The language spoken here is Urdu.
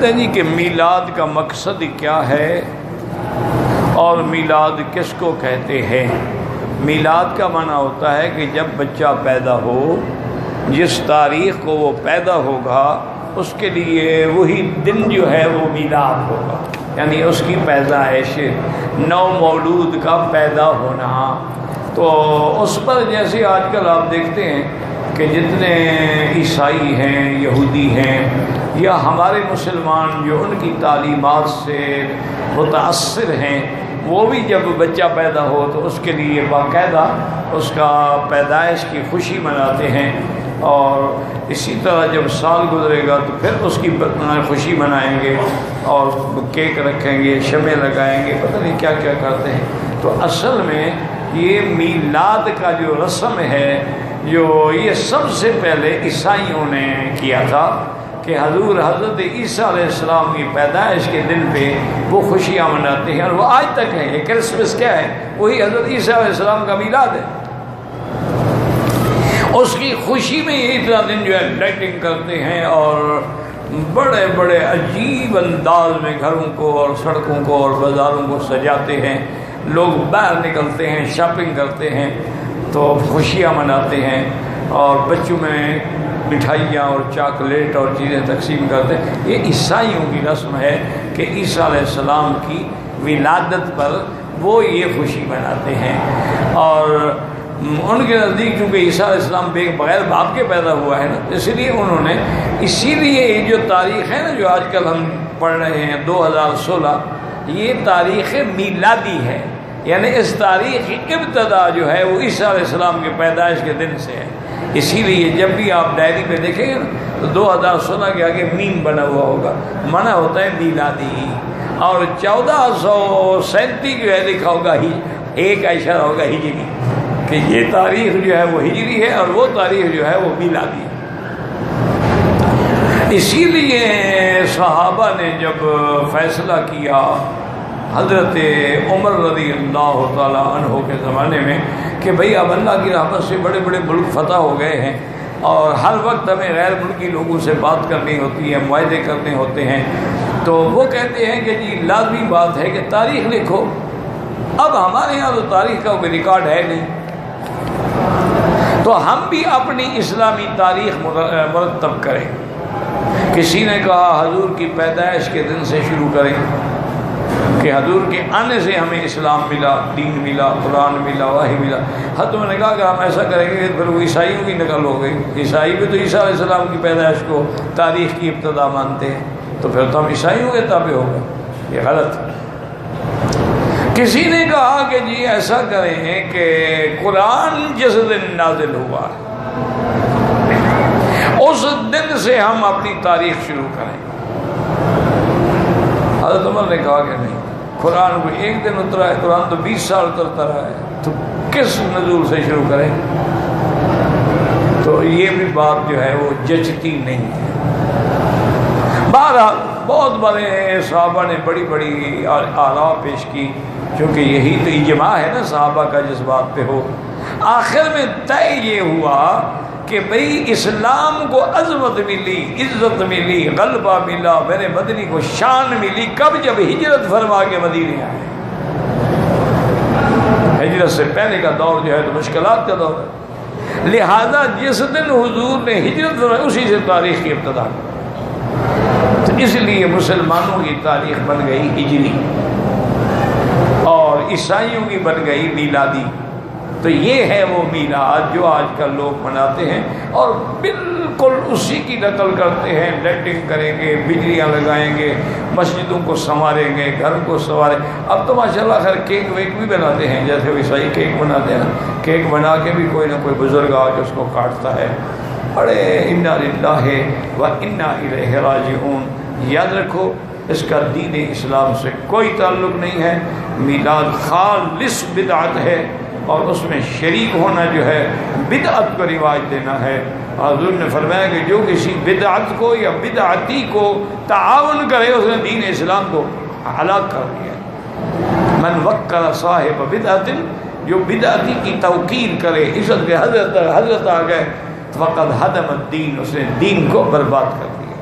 کہتے ہیں جی کہ میلاد کا مقصد کیا ہے اور میلاد کس کو کہتے ہیں؟ میلاد کا معنی ہوتا ہے کہ جب بچہ پیدا ہو، جس تاریخ کو وہ پیدا ہوگا اس کے لیے وہی دن جو ہے وہ میلاد ہوگا، یعنی اس کی پیدائش، نو مولود کا پیدا ہونا۔ تو اس پر جیسے آج کل آپ دیکھتے ہیں کہ جتنے عیسائی ہیں، یہودی ہیں، یا ہمارے مسلمان جو ان کی تعلیمات سے متاثر ہیں، وہ بھی جب بچہ پیدا ہو تو اس کے لیے باقاعدہ اس کا پیدائش کی خوشی مناتے ہیں، اور اسی طرح جب سال گزرے گا تو پھر اس کی خوشی منائیں گے اور کیک رکھیں گے، شمع لگائیں گے، پتہ نہیں کیا کیا کرتے ہیں۔ تو اصل میں یہ میلاد کا جو رسم ہے، جو یہ سب سے پہلے عیسائیوں نے کیا تھا کہ حضرت عیسیٰ علیہ السلام کی پیدائش کے دن پہ وہ خوشیاں مناتے ہیں، اور وہ آج تک ہیں۔ یہ کرسمس کیا ہے؟ وہی حضرت عیسیٰ علیہ السلام کا میلاد ہے۔ اس کی خوشی میں یہ اتنا دن جو ہے لائٹنگ کرتے ہیں اور بڑے بڑے عجیب انداز میں گھروں کو اور سڑکوں کو اور بازاروں کو سجاتے ہیں، لوگ باہر نکلتے ہیں، شاپنگ کرتے ہیں، تو خوشیاں مناتے ہیں، اور بچوں میں مٹھائیاں اور چاکلیٹ اور چیزیں تقسیم کرتے ہیں۔ یہ عیسائیوں کی رسم ہے کہ عیسیٰ علیہ السلام کی ولادت پر وہ یہ خوشی مناتے ہیں، اور ان کے نزدیک چونکہ عیسیٰ علیہ السلام بغیر باپ کے پیدا ہوا ہے نا، اس لیے انہوں نے، اسی لیے یہ جو تاریخ ہے نا جو آج کل ہم پڑھ رہے ہیں 2016، یہ تاریخ میلادی ہے، یعنی اس تاریخ کی ابتدا جو ہے وہ عیسیٰ علیہ السلام کے پیدائش کے دن سے ہے۔ اسی لیے جب بھی آپ ڈائری پہ دیکھیں گے نا تو 2016 کے آگے میم بنا ہوا ہوگا، منع ہوتا ہے میلادی، اور 1437 جو ہے لکھا ہوگا ایک کا اشارہ ہوگا ہجری، کہ یہ تاریخ جو ہے وہ ہجری ہے اور وہ تاریخ جو ہے وہ میلادی ہے۔ اسی لیے صحابہ نے جب فیصلہ کیا حضرت عمر رضی اللہ تعالیٰ عنہ کے زمانے میں کہ بھئی اب اللہ کی رحمت سے بڑے بڑے ملک فتح ہو گئے ہیں، اور ہر وقت ہمیں غیر ملکی لوگوں سے بات کرنی ہوتی ہے، معاہدے کرنے ہوتے ہیں، تو وہ کہتے ہیں کہ جی لازمی بات ہے کہ تاریخ لکھو۔ اب ہمارے یہاں تو تاریخ کا کوئی ریکارڈ ہے نہیں، تو ہم بھی اپنی اسلامی تاریخ مرتب کریں۔ کسی نے کہا حضور کی پیدائش کے دن سے شروع کریں کہ حضور کے آنے سے ہمیں اسلام ملا، دین ملا، قرآن ملا، وحی ملا۔ حضرت نے کہا کہ ہم ایسا کریں گے پھر وہ عیسائیوں کی نقل ہو گئی، عیسائی بھی تو عیسیٰ علیہ السلام کی پیدائش کو تاریخ کی ابتدا مانتے ہیں، تو پھر تو ہم عیسائیوں کے تابع ہو گئے، یہ غلط ہے۔ کسی نے کہا کہ جی ایسا کریں کہ قرآن جس دن نازل ہوا اس دن سے ہم اپنی تاریخ شروع کریں۔ حضرت عمر نے کہا کہ نہیں، قرآن کو ایک دن اترا ہے، قرآن تو 20 سال اترتا رہا ہے، تو کس نزول سے شروع کریں؟ تو یہ بھی بات جو ہے وہ جچتی نہیں ہے۔ بہرحال بہت بڑے صحابہ نے بڑی بڑی آراء پیش کی، کیونکہ یہی تو اجماع ہے نا صحابہ کا جس بات پہ ہو۔ آخر میں طے یہ ہوا کہ بھئی اسلام کو عظمت ملی، عزت ملی، غلبہ ملا، میرے مدنی کو شان ملی کب؟ جب ہجرت فرما کے مدینے آئے۔ ہجرت سے پہلے کا دور جو ہے تو مشکلات کا دور ہے، لہذا جس دن حضور نے ہجرت فرمائی اسی سے تاریخ کی ابتدا، تو اس لیے مسلمانوں کی تاریخ بن گئی ہجری اور عیسائیوں کی بن گئی میلادی۔ تو یہ ہے وہ میلاد جو آج کل لوگ مناتے ہیں، اور بالکل اسی کی نقل کرتے ہیں، لائٹنگ کریں گے، بجلیاں لگائیں گے، مسجدوں کو سنواریں گے، گھر کو سنواریں۔ اب تو ماشاءاللہ خیر کیک ویک بھی بناتے ہیں، جیسے عیسائی کیک بناتے ہیں، کیک بنا کے بھی کوئی نہ کوئی بزرگ آ کے اس کو کاٹتا ہے۔ بڑے انا للہ و انا الیہ راجعون۔ یاد رکھو اس کا دین اسلام سے کوئی تعلق نہیں ہے، میلاد خالص بدعت ہے، اور اس میں شریک ہونا جو ہے بدعت کو رواج دینا ہے۔ حضور نے فرمایا کہ جو کسی بدعت کو یا بدعتی کو تعاون کرے اس نے دین اسلام کو ہلاک کر دیا۔ من وکر صاحب بدعت، جو بدعتی کی توقیر کرے، عزت کے حضرت آ گئے، فقد ہدم الدین، اس نے دین کو برباد کر دیا۔